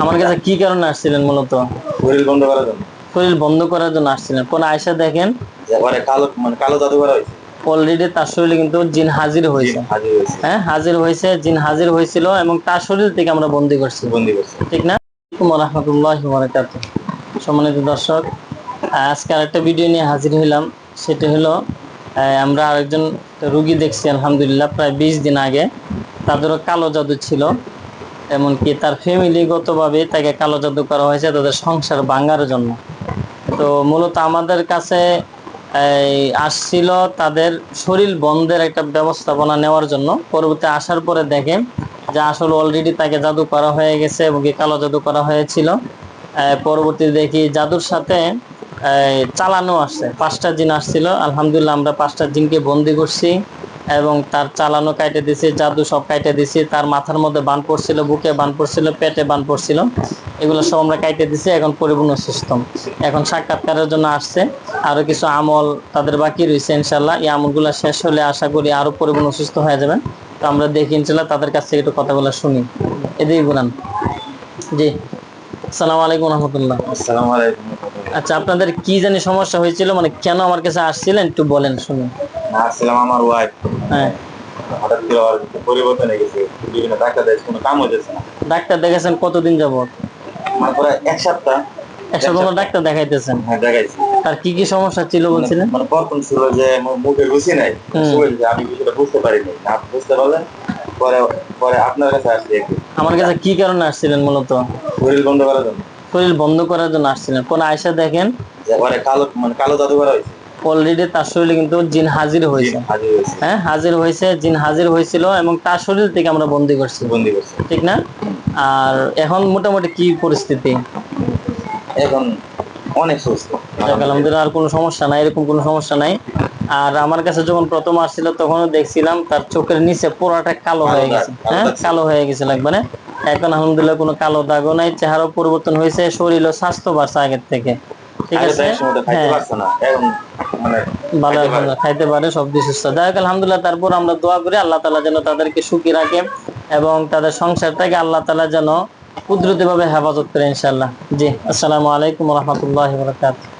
আমার কাছে কি কারণে আসছিলেন মূলত? শরীর বন্ধ করার জন্য। শরীর বন্ধ করার জন্য আসছিলেন। কোন আয়সা দেখেন যে পরে কালো মানে কালো জাদু করা হয়েছে। অলরেডি তার শরীরে কিন্তু জিন হাজির জিন হয়েছে। হাজির হয়েছে। হ্যাঁ, হাজির হয়েছে, জিন হাজির হয়েছিল এবং তার শরীর থেকে আমরা বন্দী করছি। বন্দি করছে। ঠিক না? রাহমাতুল্লাহি ওয়া বারাকাতুহু। সম্মানিত দর্শক, আজকে আরেকটা ভিডিও নিয়ে হাজির হইলাম। সেটা হলো আমরা আরেকজন রোগী দেখছি আলহামদুলিল্লাহ প্রায় 20 দিন আগে। তাদেরও কালো জাদু ছিল, এমনকি তার ফ্যামিলিগতভাবে তাকে কালো জাদু করা হয়েছে তাদের সংসার ভাঙার জন্য। তো মূলত আমাদের কাছে আসছিল তাদের শরীর বন্ধের একটা ব্যবস্থাপনা নেওয়ার জন্য। পরবর্তী আসার পরে দেখে যে আসলে অলরেডি তাকে জাদু করা হয়ে গেছে এবং কি কালো জাদু করা হয়েছিল। পরবর্তী দেখি জাদুর সাথে চালানো আসছে, 5টা জিন আসছিল। আলহামদুলিল্লাহ আমরা 5টা জিনকে বন্দি করছি এবং তার চালানো কাইটে দিছি, জাদু সব কাইটে দিছি। তার মাথার মধ্যে বান পড়ছিল, বুকে বান পড়ছিল, পেটে বান পড়ছিল, এগুলো সব আমরা কাইটে দিছি। এখন পরিপূর্ণ সুস্থ। এখন সাক্ষাৎকারের জন্য আসছে। আরো কিছু আমল তাদের বাকি রয়েছে, ইনশাল্লাহ এই আমলগুলো শেষ হলে আশা করি আরো পরিপূর্ণ সুস্থ হয়ে যাবেন। তো আমরা দেখি ইনশাল্লাহ তাদের কাছ থেকে একটু কথাগুলো শুনি। এদিকে বলেন। জি, আসসালামু আলাইকুম রহমতুল্লাহ। আসসালামু আলাইকুম। আচ্ছা, আপনাদের কি জানি সমস্যা হয়েছিল, মানে কেন আমার কাছে আসছিলেন একটু বলেন শুনি। আসছিলাম আমার ওয়াইফ। হ্যাঁ, হঠাৎ করে ওর পরিবর্তন হয়ে গেছে। বিভিন্ন ডাক্তার দেশ কোনো কাম হইতেছে না। ডাক্তার দেখেছেন কতদিন যাবত? মানে প্রায় এক সপ্তাহ। এক সপ্তাহ ডাক্তার দেখাইতেছেন? হ্যাঁ দেখাইছি। তার কি কি সমস্যা ছিল বলছিলেন? মানে প্রথম ছিল যে মুখে রুচি নাই, আমি কিছুটা বুঝতে পারিনি। আপনি বুঝতে পারলেন পরে। পরে আপনার কাছে আসছি একটু। আমার কাছে কি কারণে আসছিলেন মূলত? শরীর বন্ধ করার জন্য। শরীর বন্ধ করার জন্য আসছিলেন। কোন আয়সা দেখেন যে পরে কালো মানে কালো জাদু করা হয়েছে। অলরেডি তার শরীরে কিন্তু জিন হাজির হয়েছে। জিন হাজির হয়েছে। হ্যাঁ, হাজির হয়েছে, জিন হাজির হয়েছিল এবং তার শরীর থেকে আমরা বন্দী করছি। বন্দি করছে। ঠিক না? আর এখন মোটামুটি কি পরিস্থিতি? এখন অনেক সুস্থ আলহামদুলিল্লাহ, আর কোনো সমস্যা নাই, এরকম কোনো সমস্যা নাই। আর আমার কাছে যখন প্রথম আসছিল তখনও দেখছিলাম তার চোখের নিচে পুরাটা কালো হয়ে গেছে। হ্যাঁ, কালো হয়ে গেছিল একবারে। এখন আলহামদুলিল্লাহ কোনো কালো দাগও নাই, চেহারাও পরিবর্তন হয়েছে, শরীর ও স্বাস্থ্য বাড়ছে আগের থেকে। ঠিক আছে, হ্যাঁ ভালো, আলহামদুলিল্লাহ খাইতে পারে, সব কিছু সুস্থ। যাই হোক আলহামদুলিল্লাহ, তারপর আমরা দোয়া করি আল্লাহ তাআলা যেন তাদেরকে সুখী রাখে এবং তাদের সংসারটাকে আল্লাহ তাআলা যেন কুদরতি ভাবে হেফাজত করে ইনশাআল্লাহ। জি, আসসালামু আলাইকুম ওয়া রাহমাতুল্লাহি ওয়া বারাকাতুহু।